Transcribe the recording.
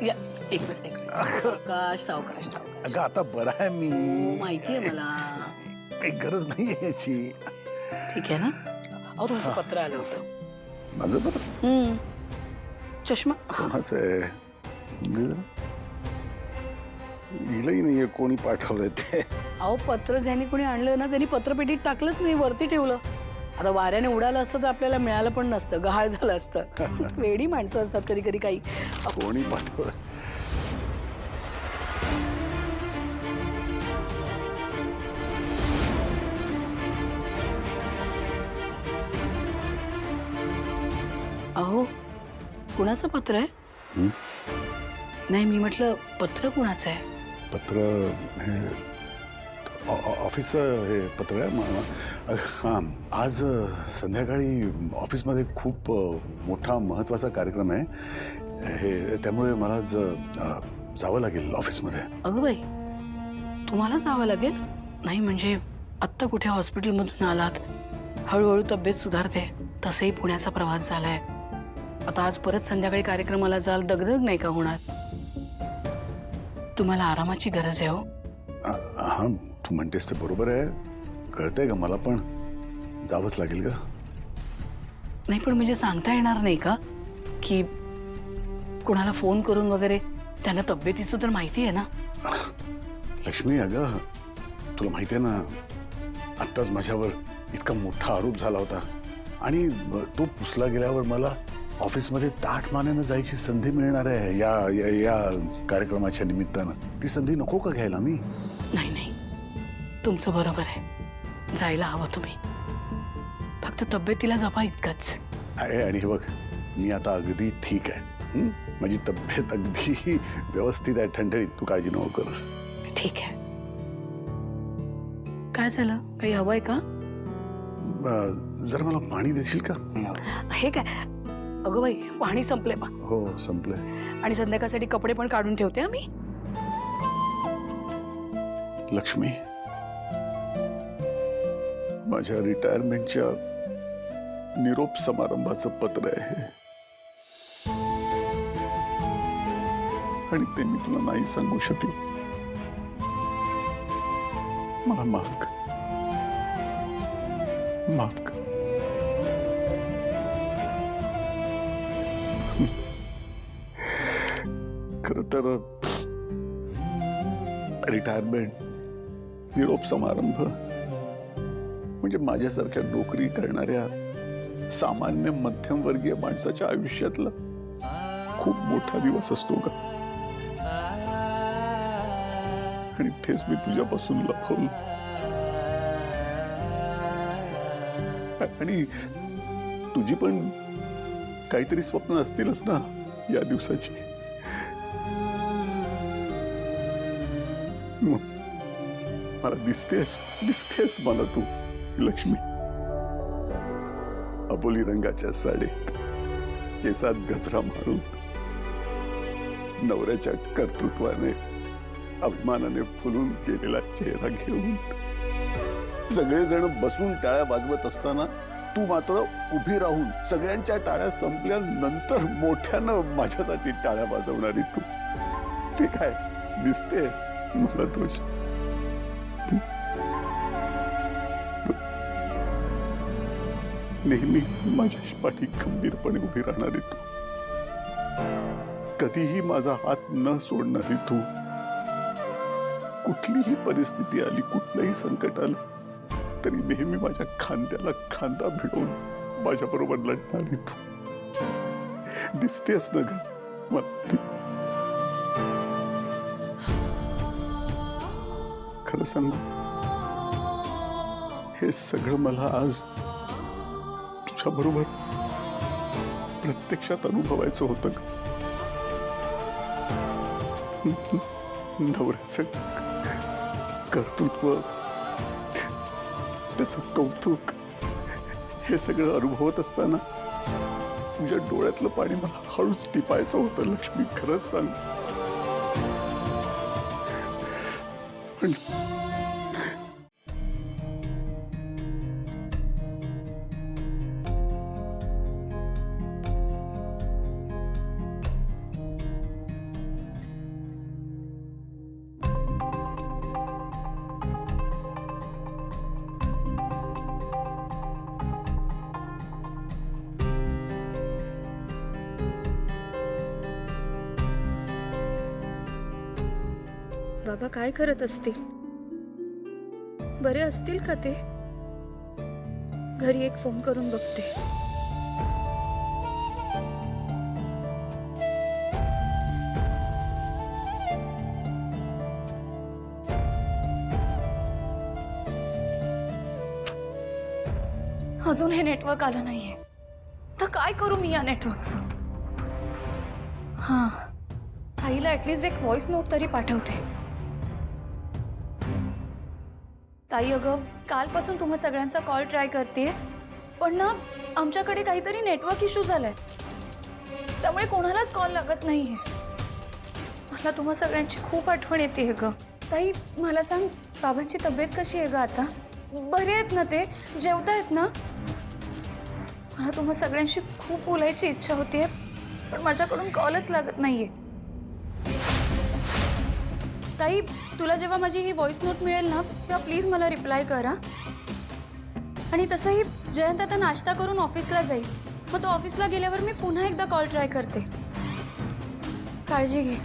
या एक मिनिट एक मिनिट. सावकाश सावकाश सावकाश. अगं आता बरा आहे मी. माहितीये मला. काही गरज नाही याची. ठीक आहे ना. अहो तुमचं पत्र आलं होतं. माझं पत्र चष्मा. कोणाचं आहे? लिहिलंही नाहीये कोणी पाठवलंय ते. अहो पत्र ज्यांनी कोणी आणलं ना त्यांनी पत्रपेटीत टाकलंच नाही, वरती ठेवलं. आता वाऱ्याने उडालं असतं तर आपल्याला मिळालं पण नसतं, गहाळ झालं असतं. वेडी माणसं असतात कधी कधी काही. कोणी पाठवलं? अहो कुणाचं पत्र आहे? नाही मी म्हटलं पत्र कुणाचं आहे? पत्र हे ऑफिसचं हे पत्र आहे. हां, आज संध्याकाळी ऑफिसमध्ये खूप मोठा महत्त्वाचा कार्यक्रम आहे. हे त्यामुळे मला आज जावं लागेल ऑफिसमध्ये. अगं बाई तुम्हाला जावं लागेल? नाही म्हणजे आत्ता कुठे हॉस्पिटलमधून आलात, हळूहळू तब्येत सुधारते. तसंही पुण्याचा प्रवास झालाय. आता आज परत संध्याकाळी कार्यक्रमाला जाल, दगदग नाही का होणार? तुम्हाला आरामाची गरज आहे हो. हां, तू म्हणतेस ते बरोबर आहे, कळतंय का मला, पण जावंच लागेल का? नाही पण म्हणजे सांगता येणार नाही का की कुणाला फोन करून वगैरे? त्यांना तब्येतीचं तर माहिती आहे ना. लक्ष्मी, अगं तुला माहिती आहे ना, आत्ताच माझ्यावर इतका मोठा आरोप झाला होता आणि तो पुसला गेल्यावर मला ऑफिसमध्ये ताठ मानेनं जायची संधी मिळणार आहे या या, या कार्यक्रमाच्या निमित्तानं. ती संधी नको का घ्यायला मी? नाही नाही तुमचं बरोबर आहे, जायला हवं तुम्ही. फक्त तब्येतीला जपा इतकंच आहे. आणि हे बघ, मी आता अगदी ठीक आहे. माझी तब्येत अगदी व्यवस्थित आहे, ठणठणीत. तू काळजी नको करूस. ठीक आहे. काय झालं, काही हवंय का? जरा मला पाणी देशील का? हे काय? अगं बाई पाणी संपलंय बा. हो संपलंय. आणि संध्याकाळसाठी कपडे पण काढून ठेवते मी. लक्ष्मी, माझ्या रिटायरमेंटच्या निरोप समारंभाचं पत्र आहे आणि ते मी तुला नाही सांगू शकलो. मला माफ कर, माफ कर. खरं तर रिटायरमेंट, निरोप समारंभ म्हणजे माझ्यासारख्या नोकरी करणाऱ्या सामान्य मध्यमवर्गीय माणसाच्या आयुष्यातला खूप मोठा दिवस असतो का? आणि तेच मी तुझ्यापासून लपवलं. आणि तुझी पण काहीतरी स्वप्न असतीलच ना या दिवसाची. मला दिसतेस मला तू लक्ष्मी. अबोली रंगाच्या साडीत, केसात गजरा मारून, नवऱ्याच्या कर्तृत्वाने अभिमानाने फुलून गेलेला चेहरा घेऊन सगळेजण बसून टाळ्या वाजवत असताना तू मात्र उभी राहून सगळ्यांच्या टाळ्या संपल्यानंतर मोठ्यानं माझ्यासाठी टाळ्या वाजवणारी तू. ते काय दिसतेस मला दोष? नेहमी माझ्या पाठी खंबीरपणे उभी राहणारी तू, कधीही माझा हात न सोडणारी तू, कुठलीही परिस्थिती आली, कुठलंही संकट आलं तरी नेहमी माझ्या खांद्याला खांदा भिडवून माझ्या बरोबर लढणारी तू दिसतेस ना ग मला? खरं सांग, हे सगळं मला आज तुझ्या बरोबर प्रत्यक्षात अनुभवायचं होतं. नवऱ्याचं कर्तृत्व, त्याचं कौतुक, हे सगळं अनुभवत असताना तुझ्या डोळ्यातलं पाणी मला हळूच टिपायचं होतं लक्ष्मी. खरंच सांग. पण बाबा काय करत असतील? बरे असतील का ते? घरी एक फोन करून बघते. अजून हे नेटवर्क आलं नाहीये, तर काय करू मी या नेटवर्कचं? हां, ताईला ऍटलीस्ट एक व्हॉइस नोट तरी पाठवते. ताई अगं, कालपासून तुम्हा सगळ्यांचा कॉल ट्राय करते, पण ना आमच्याकडे काहीतरी नेटवर्क इश्यू झालाय, त्यामुळे कोणालाच कॉल लागत नाहीये. मला तुम्हा सगळ्यांची खूप आठवण येते ग. ताई मला सांग, बाबांची तब्येत कशी आहे ग आता? बरे आहेत ना ते? जेवतायत ना? मला तुम्हा सगळ्यांशी खूप बोलायची इच्छा होतीये, पण माझ्याकडून कॉलच लागत नाहीये. ताई तुला जेव्हा माझी ही व्हॉइस नोट मिळेल ना, तेव्हा प्लीज मला रिप्लाय करा. आणि तसंही जयंत आता नाश्ता करून ऑफिसला जाईल, मग तो ऑफिसला गेल्यावर मी पुन्हा एकदा कॉल ट्राय करते. काळजी घे.